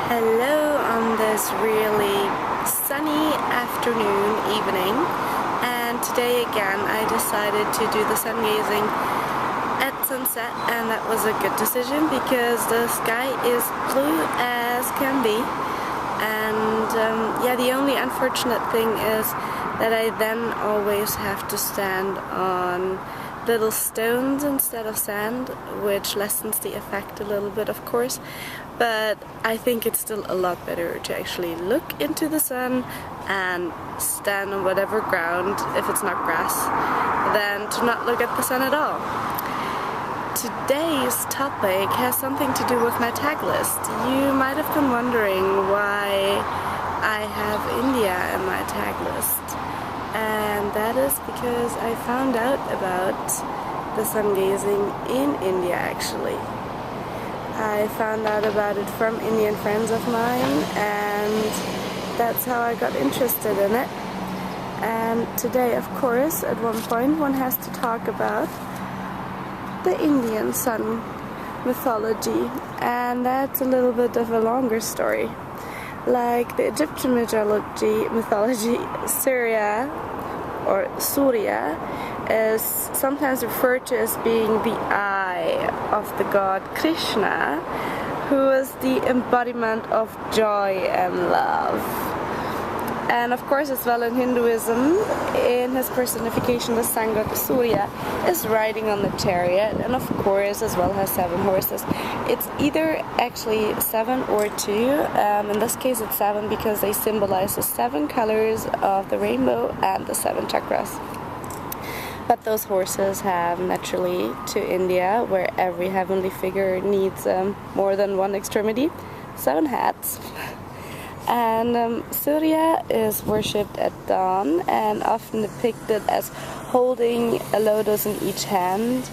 Hello on this really sunny afternoon, evening, and today again I decided to do the sun gazing at sunset, and that was a good decision because the sky is blue as can be. And yeah, the only unfortunate thing is that I then always have to stand on little stones instead of sand, which lessens the effect a little bit, of course, but I think it's still a lot better to actually look into the sun and stand on whatever ground, if it's not grass, than to not look at the sun at all. Today's topic has something to do with my tag list. You might have been wondering why I have India in my tag list. And that is because I found out about the sun gazing in India actually. I found out about it from Indian friends of mine, and that's how I got interested in it. And today, of course, at one point one has to talk about the Indian sun mythology, and that's a little bit of a longer story. Like the Egyptian mythology, Surya or Surya is sometimes referred to as being the eye of the god Krishna, who is the embodiment of joy and love. And of course, as well in Hinduism, in his personification, the sun god Surya is riding on the chariot, and of course as well has 7 horses. It's either actually 7 or 2. In this case it's 7 because they symbolize the 7 colors of the rainbow and the 7 chakras. But those horses have, naturally, to India, where every heavenly figure needs more than one extremity, 7 hats. And Surya is worshipped at dawn and often depicted as holding a lotus in each hand,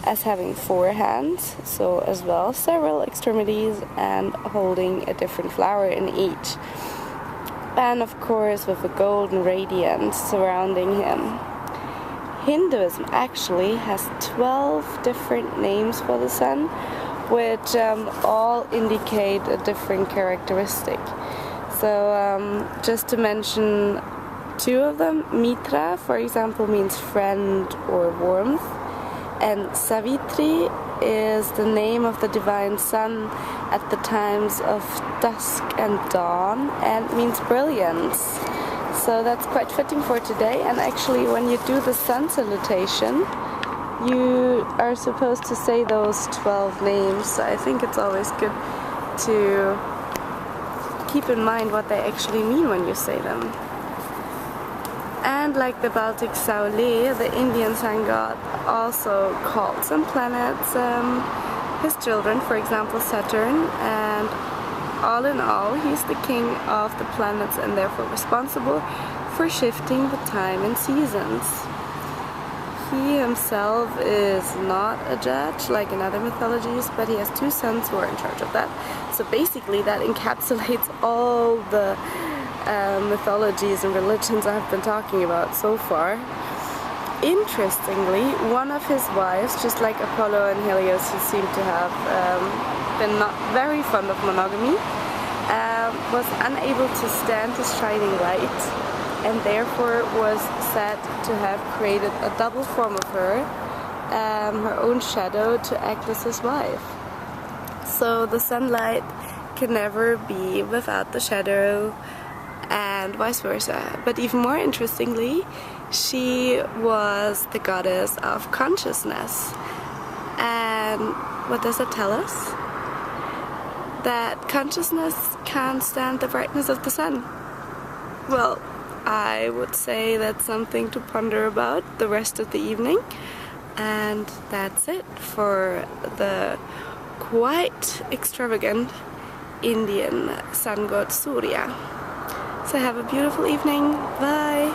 as having 4 hands, so as well several extremities, and holding a different flower in each. And of course with a golden radiance surrounding him. Hinduism actually has 12 different names for the sun, which all indicate a different characteristic. So just to mention 2 of them, Mitra, for example, means friend or warmth, and Savitri is the name of the divine sun at the times of dusk and dawn, and means brilliance. So that's quite fitting for today. And actually when you do the sun salutation, you are supposed to say those 12 names, so I think it's always good to keep in mind what they actually mean when you say them. And like the Baltic Saule, the Indian sun god also called some planets his children, for example Saturn, and all in all he's the king of the planets and therefore responsible for shifting the time and seasons. He himself is not a judge like in other mythologies, but he has 2 sons who are in charge of that. So basically that encapsulates all the mythologies and religions I've been talking about so far. Interestingly, one of his wives, just like Apollo and Helios, who seem to have been not very fond of monogamy, was unable to stand his shining light, and therefore was said to have created a double form of her own shadow, to act as his wife. So the sunlight can never be without the shadow, and vice versa. But even more interestingly, she was the goddess of consciousness. And what does that tell us? That consciousness can't stand the brightness of the sun. Well, I would say that's something to ponder about the rest of the evening. And that's it for the quite extravagant Indian sun god Surya. So have a beautiful evening. Bye!